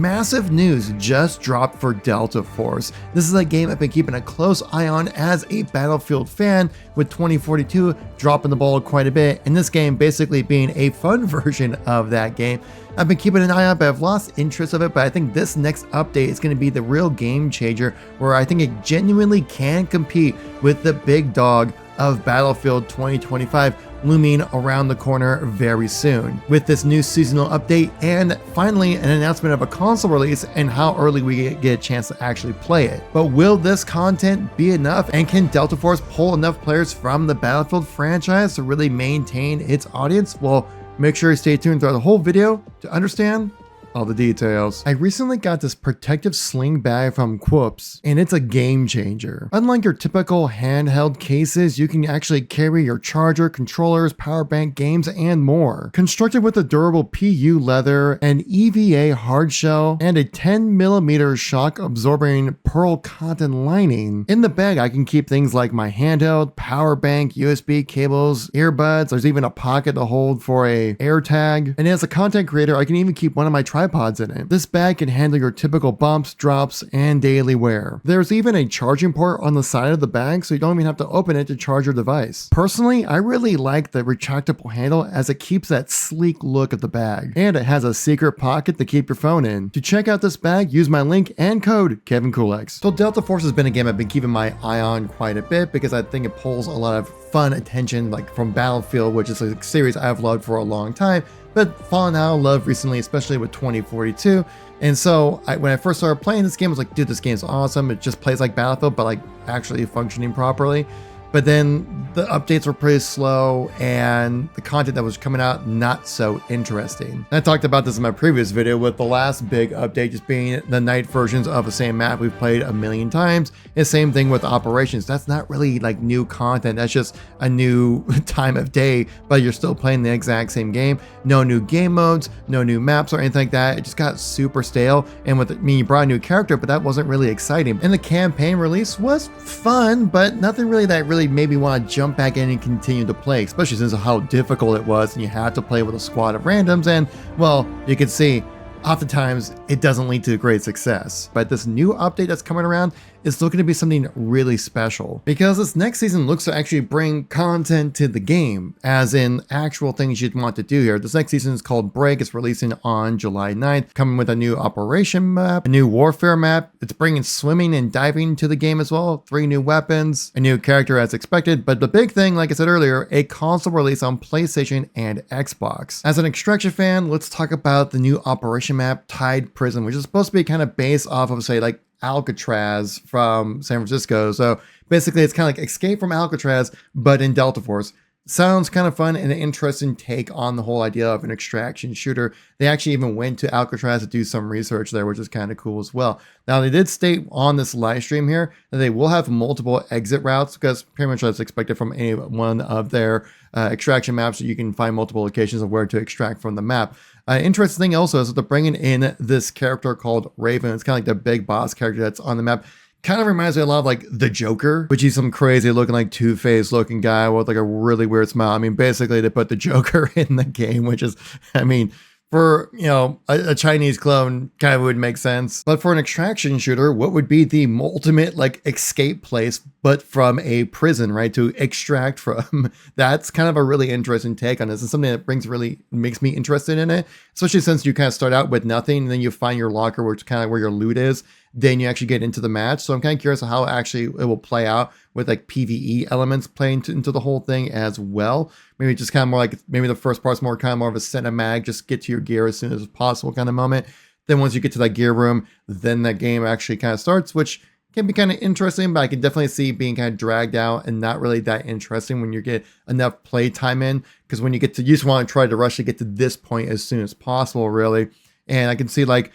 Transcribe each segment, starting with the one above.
Massive news just dropped for Delta Force. This is a game I've been keeping a close eye on as a Battlefield fan, with 2042 dropping the ball quite a bit, and this game basically being a fun version of that game. I've been keeping an eye on it, but I've lost interest of it, but I think this next update is going to be the real game changer, where I think it genuinely can compete with the big dog of Battlefield 2025 looming around the corner very soon. With this new seasonal update and finally an announcement of a console release and how early we get a chance to actually play it. But will this content be enough, and can Delta Force pull enough players from the Battlefield franchise to really maintain its audience? Well, make sure you stay tuned throughout the whole video to understand all the details. I recently got this protective sling bag from KevinKoolx, and it's a game changer. Unlike your typical handheld cases, you can actually carry your charger, controllers, power bank, games, and more. Constructed with a durable PU leather, an EVA hard shell, and a 10mm shock absorbing pearl cotton lining. In the bag, I can keep things like my handheld, power bank, USB cables, earbuds. There's even a pocket to hold for a AirTag. And as a content creator, I can even keep one of my tripods in it. This bag can handle your typical bumps, drops, and daily wear. There's even a charging port on the side of the bag, so you don't even have to open it to charge your device. Personally, I really like the retractable handle as it keeps that sleek look of the bag. And it has a secret pocket to keep your phone in. To check out this bag, use my link and code KevinKoolx. So Delta Force has been a game I've been keeping my eye on quite a bit because I think it pulls a lot of fun attention, like from Battlefield, which is a series I've loved for a long time, but fallen out of love recently, especially with 2042. And so when I first started playing this game, I was like, dude, this game's awesome. It just plays like Battlefield, but like actually functioning properly. But then the updates were pretty slow and the content that was coming out not so interesting. And I talked about this in my previous video, with the last big update just being the night versions of the same map we've played a million times. And same thing with operations. That's not really like new content. That's just a new time of day, but you're still playing the exact same game. No new game modes, no new maps or anything like that. It just got super stale. And you brought a new character, but that wasn't really exciting. And the campaign release was fun, but nothing really that really made me want to jump back in and continue to play, especially since of how difficult it was and you had to play with a squad of randoms, and well, you can see oftentimes it doesn't lead to great success. But this new update that's coming around is looking to be something really special, because this next season looks to actually bring content to the game, as in actual things you'd want to do here. This next season is called Break. It's releasing on July 9th, coming with a new operation map, a new warfare map. It's bringing swimming and diving to the game as well, 3 new weapons, a new character as expected, but the big thing, like I said earlier, a console release on PlayStation and Xbox. As an Extraction fan, let's talk about the new operation map, Tide Prison, which is supposed to be kind of based off of, say, like Alcatraz from San Francisco. So basically it's kind of like Escape from Alcatraz, but in Delta Force. Sounds kind of fun and an interesting take on the whole idea of an extraction shooter. They actually even went to Alcatraz to do some research there, which is kind of cool as well. Now, they did state on this live stream here that they will have multiple exit routes, because pretty much that's expected from any one of their extraction maps, so you can find multiple locations of where to extract from the map. Interesting thing also is that they're bringing in this character called Raven. It's kind of like the big boss character that's on the map. Kind of reminds me a lot of like the Joker, which is some crazy looking, like Two-Face looking guy with like a really weird smile. I mean, basically they put the Joker in the game, which is, I mean, for, you know, a Chinese clone kind of would make sense. But for an extraction shooter, what would be the ultimate like escape place, but from a prison, right? To extract from. That's kind of a really interesting take on this. It's something that really makes me interested in it, especially since you kind of start out with nothing and then you find your locker, which is kind of where your loot is. Then you actually get into the match. So I'm kind of curious how actually it will play out with like PvE elements playing into the whole thing as well. Maybe just kind of more like, maybe the first part's more kind of more of a cinematic, just get to your gear as soon as possible kind of moment. Then once you get to that gear room, then that game actually kind of starts, which can be kind of interesting, but I can definitely see being kind of dragged out and not really that interesting when you get enough play time in. Because when you get to, you just want to try to rush to get to this point as soon as possible, really. And I can see like,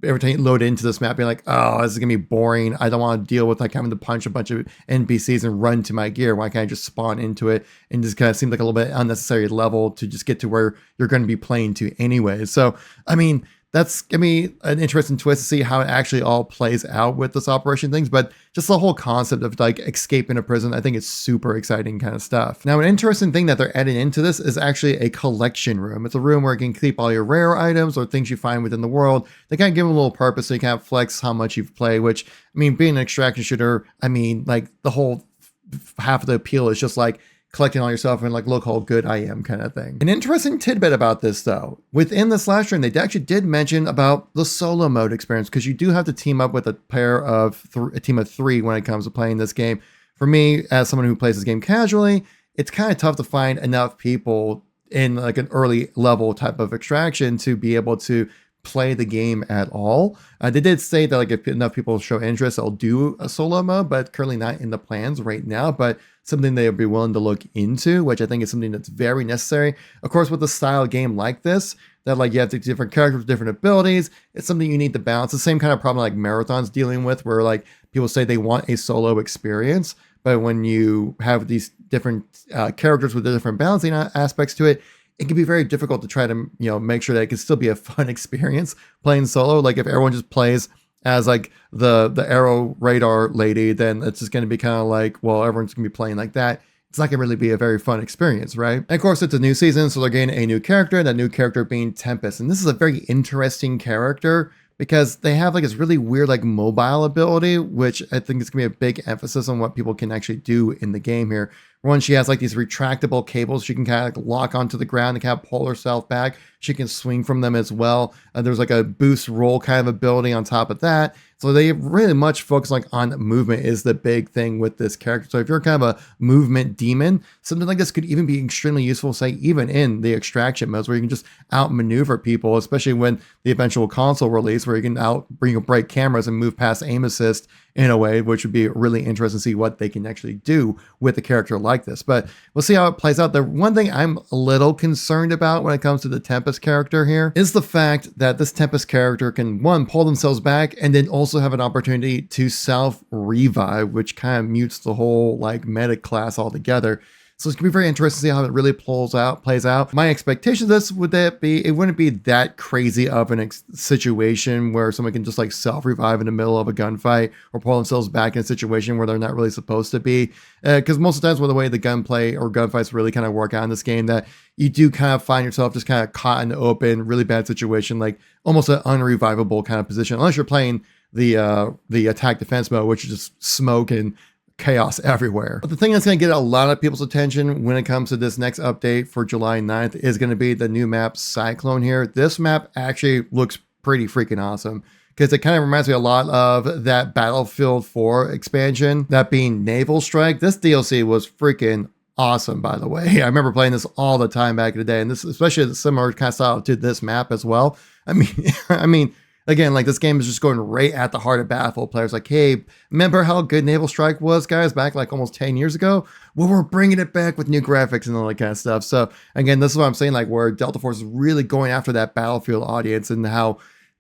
every time you load into this map, you're like, oh, this is gonna be boring. I don't want to deal with like having to punch a bunch of NPCs and run to my gear. Why can't I just spawn into it and just kind of seem like a little bit unnecessary level to just get to where you're going to be playing to anyway. So, I mean, that's gonna be an interesting twist to see how it actually all plays out with this operation things. But just the whole concept of like escaping a prison, I think it's super exciting kind of stuff. Now, an interesting thing that they're adding into this is actually a collection room. It's a room where you can keep all your rare items or things you find within the world. They kind of give them a little purpose so you kind of flex how much you've played, which, I mean, being an extraction shooter, I mean, like the whole half of the appeal is just like collecting all yourself and like, look how good I am kind of thing. An interesting tidbit about this though, within the slash stream, they actually did mention about the solo mode experience, because you do have to team up with a team of three when it comes to playing this game. For me, as someone who plays this game casually, it's kind of tough to find enough people in like an early level type of extraction to be able to play the game at all. They did say that like if enough people show interest, they'll do a solo mode, but currently not in the plans right now, but something they'll be willing to look into, which I think is something that's very necessary. Of course, with a style game like this, that like you have different characters with different abilities, it's something you need to balance. The same kind of problem like Marathon's dealing with, where like people say they want a solo experience, but when you have these different characters with the different balancing aspects to it, it can be very difficult to try to, make sure that it can still be a fun experience playing solo. Like if everyone just plays as like the arrow radar lady, then it's just going to be kind of like, well, everyone's going to be playing like that. It's not going to really be a very fun experience, right? And of course, it's a new season, so they're getting a new character, that new character being Tempest. And this is a very interesting character because they have like this really weird like mobile ability, which I think is going to be a big emphasis on what people can actually do in the game here. One, she has like these retractable cables she can kind of like lock onto the ground and kind of pull herself back. She can swing from them as well. There's like a boost roll kind of ability on top of that. So they really much focus like on movement is the big thing with this character. So if you're kind of a movement demon, something like this could even be extremely useful, say even in the extraction modes where you can just outmaneuver people, especially when the eventual console release where you can break cameras and move past aim assist in a way, which would be really interesting to see what they can actually do with a character like this. But we'll see how it plays out. The one thing I'm a little concerned about when it comes to the Tempest character here is the fact that this Tempest character can, one, pull themselves back and then also have an opportunity to self-revive, which kind of mutes the whole like meta class altogether. So it's gonna be very interesting to see how it really plays out. My expectation of this would that be, it wouldn't be that crazy of an situation where someone can just like self-revive in the middle of a gunfight or pull themselves back in a situation where they're not really supposed to be. Because most of the times with the way the gunplay or gunfights really kind of work out in this game, that you do kind of find yourself just kind of caught in the open, really bad situation, like almost an unrevivable kind of position, unless you're playing the attack defense mode, which is just smoke and chaos everywhere. But the thing that's going to get a lot of people's attention when it comes to this next update for July 9th is going to be the new map Cyclone here. This map actually looks pretty freaking awesome because it kind of reminds me a lot of that Battlefield 4 expansion, that being Naval Strike. This DLC was freaking awesome, by the way. I remember playing this all the time back in the day, and this especially a similar kind of style to this map as well. I mean, again, like this game is just going right at the heart of Battlefield players. Like, hey, remember how good Naval Strike was, guys, back like almost 10 years ago? Well, we're bringing it back with new graphics and all that kind of stuff. So again, this is what I'm saying, like where Delta Force is really going after that Battlefield audience, and how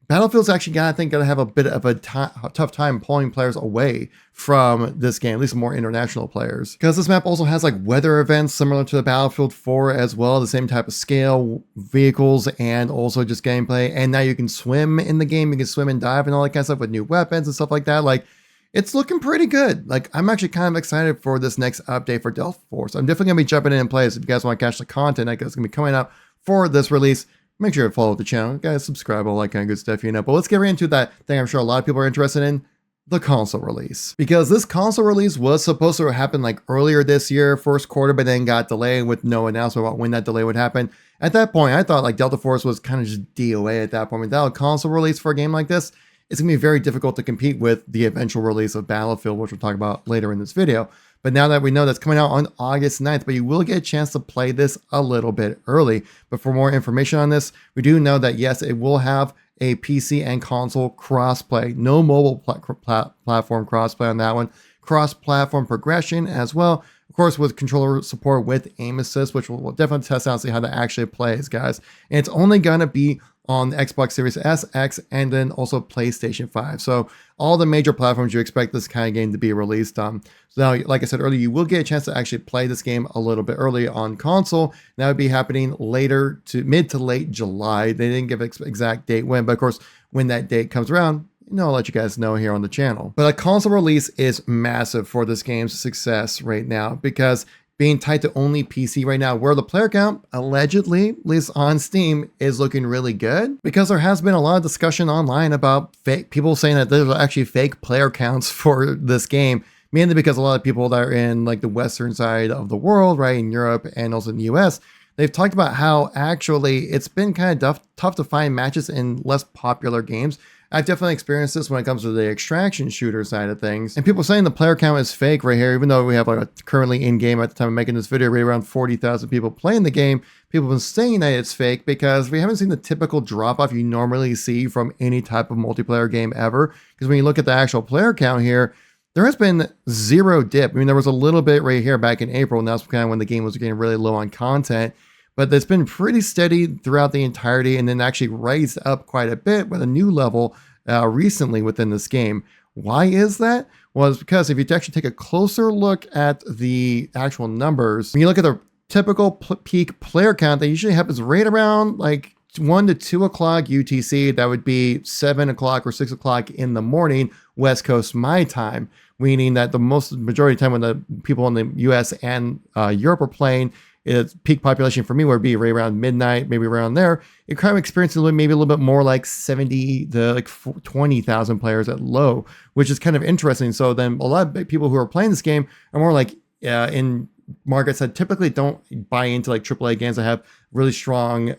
Battlefield's actually, I think, going to have a bit of a tough time pulling players away from this game, at least more international players. Because this map also has like weather events similar to the Battlefield 4 as well, the same type of scale, vehicles, and also just gameplay. And now you can swim in the game, you can swim and dive and all that kind of stuff with new weapons and stuff like that. Like, it's looking pretty good. Like, I'm actually kind of excited for this next update for Delta Force. I'm definitely going to be jumping in and play this. If you guys want to catch the content that's going to be coming out for this release, make sure to follow the channel, guys, subscribe, all that kind of good stuff, But let's get right into that thing I'm sure a lot of people are interested in, the console release. Because this console release was supposed to happen like earlier this year, first quarter, but then got delayed with no announcement about when that delay would happen. At that point, I thought like Delta Force was kind of just DOA at that point. Without a console release for a game like this, it's gonna be very difficult to compete with the eventual release of Battlefield, which we'll talk about later in this video. But now that we know that's coming out on August 9th, but you will get a chance to play this a little bit early. But for more information on this, we do know that yes, it will have a PC and console crossplay. No mobile platform crossplay on that one. Cross-platform progression as well. Of course, with controller support with aim assist, which we'll definitely test out and see how that actually plays, guys. And it's only going to be on the Xbox Series S, X, and then also PlayStation 5. So all the major platforms you expect this kind of game to be released on. So now, like I said earlier, you will get a chance to actually play this game a little bit early on console. That would be happening later to mid to late July. They didn't give an exact date when, but of course, when that date comes around, I'll let you guys know here on the channel. But a console release is massive for this game's success right now, because being tied to only PC right now, where the player count, allegedly, at least on Steam, is looking really good, because there has been a lot of discussion online about people saying that there's actually fake player counts for this game, mainly because a lot of people that are in like the Western side of the world, right, in Europe and also in the US, they've talked about how actually it's been kind of tough to find matches in less popular games. I've definitely experienced this when it comes to the extraction shooter side of things. And people saying the player count is fake right here, even though we have like currently in game at the time of making this video, right around 40,000 people playing the game. People have been saying that it's fake because we haven't seen the typical drop off you normally see from any type of multiplayer game ever. Because when you look at the actual player count here, there has been zero dip. I mean, there was a little bit right here back in April, and that's kind of when the game was getting really low on content. But it's been pretty steady throughout the entirety, and then actually raised up quite a bit with a new level recently within this game. Why is that? Well, it's because if you actually take a closer look at the actual numbers, when you look at the typical peak player count, that usually happens right around like 1 to 2 o'clock UTC. That would be 7 o'clock or 6 o'clock in the morning, West Coast my time, meaning that the majority of the time when the people in the US and Europe are playing, its peak population for me would be right around midnight, maybe around there. It kind of experiences maybe a little bit more like 70 to like 20,000 players at low, which is kind of interesting. So then a lot of people who are playing this game are more like in markets that typically don't buy into like AAA games that have really strong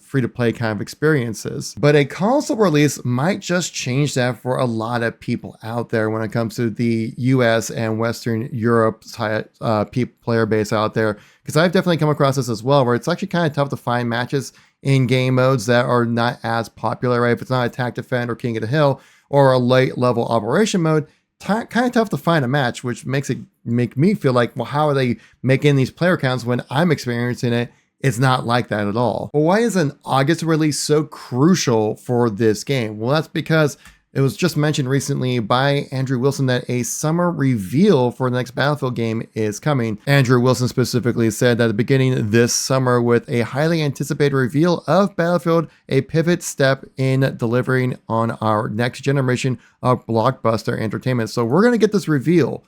free-to-play kind of experiences. But a console release might just change that for a lot of people out there when it comes to the US and Western Europe player base out there. Because I've definitely come across this as well, where it's actually kind of tough to find matches in game modes that are not as popular, right? If it's not Attack, Defend, or King of the Hill, or a late level operation mode, kind of tough to find a match, which make me feel like, well, how are they making these player counts when I'm experiencing it? It's not like that at all. But why is an August release so crucial for this game? Well, that's because it was just mentioned recently by Andrew Wilson that a summer reveal for the next Battlefield game is coming. Andrew Wilson specifically said that beginning this summer with a highly anticipated reveal of Battlefield, a pivot step in delivering on our next generation of blockbuster entertainment. So we're going to get this reveal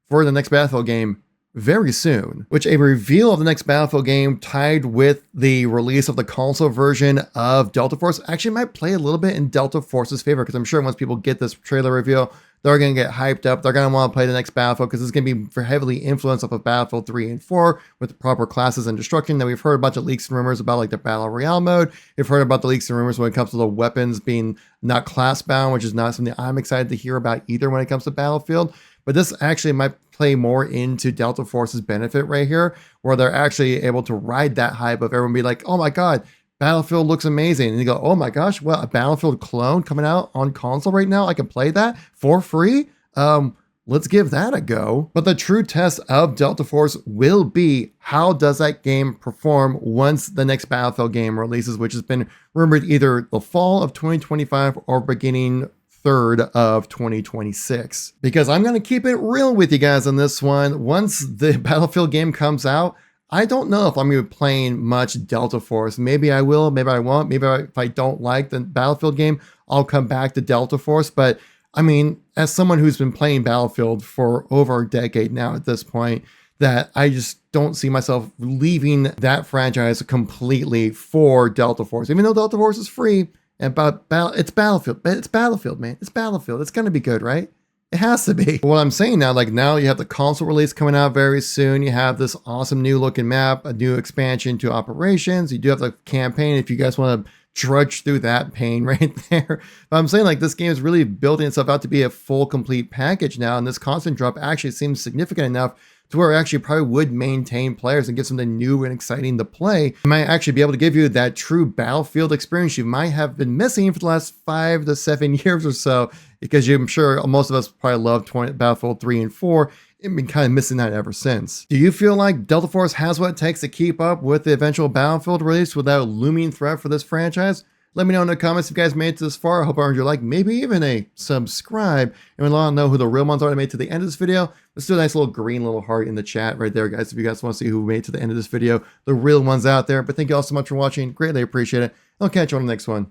for the next Battlefield game very soon, which a reveal of the next Battlefield game tied with the release of the console version of Delta Force actually might play a little bit in Delta Force's favor, because I'm sure once people get this trailer reveal, they're going to get hyped up. They're going to want to play the next Battlefield, because it's going to be heavily influenced off of Battlefield 3 and 4 with the proper classes and destruction. That we've heard a bunch of leaks and rumors about, like the Battle Royale mode. We've heard about the leaks and rumors when it comes to the weapons being not class bound, which is not something I'm excited to hear about either when it comes to Battlefield. But this actually might play more into Delta Force's benefit right here, where they're actually able to ride that hype of everyone be like, oh my God, Battlefield looks amazing. And you go, oh my gosh, well, a Battlefield clone coming out on console right now, I can play that for free? Let's give that a go. But the true test of Delta Force will be, how does that game perform once the next Battlefield game releases, which has been rumored either the fall of 2025 or beginning third of 2026. Because I'm going to keep it real with you guys on this one. Once the Battlefield game comes out, I don't know if I'm going to be playing much Delta Force. Maybe I will, maybe I won't. Maybe if I don't like the Battlefield game, I'll come back to Delta Force. But I mean, as someone who's been playing Battlefield for over a decade now at this point, that I just don't see myself leaving that franchise completely for Delta Force. Even though Delta Force is free, and it's Battlefield, but it's Battlefield, man. It's Battlefield. It's going to be good, right? It has to be. But what I'm saying now, like now you have the console release coming out very soon. You have this awesome new looking map, a new expansion to operations. You do have the campaign if you guys want to trudge through that pain right there. But I'm saying like this game is really building itself out to be a full complete package now. And this constant drop actually seems significant enough to where it actually probably would maintain players and give something new and exciting to play. It might actually be able to give you that true Battlefield experience you might have been missing for the last 5 to 7 years or so, because I'm sure most of us probably loved Battlefield 3 and 4 and been kind of missing that ever since. Do you feel like Delta Force has what it takes to keep up with the eventual Battlefield release without a looming threat for this franchise? Let me know in the comments if you guys made it this far. I hope I earned your like, maybe even a subscribe. And we want to know who the real ones are that made it to the end of this video. Let's do a nice little green little heart in the chat right there, guys, if you guys want to see who made it to the end of this video, the real ones out there. But thank you all so much for watching. Greatly appreciate it. I'll catch you on the next one.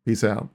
Peace out.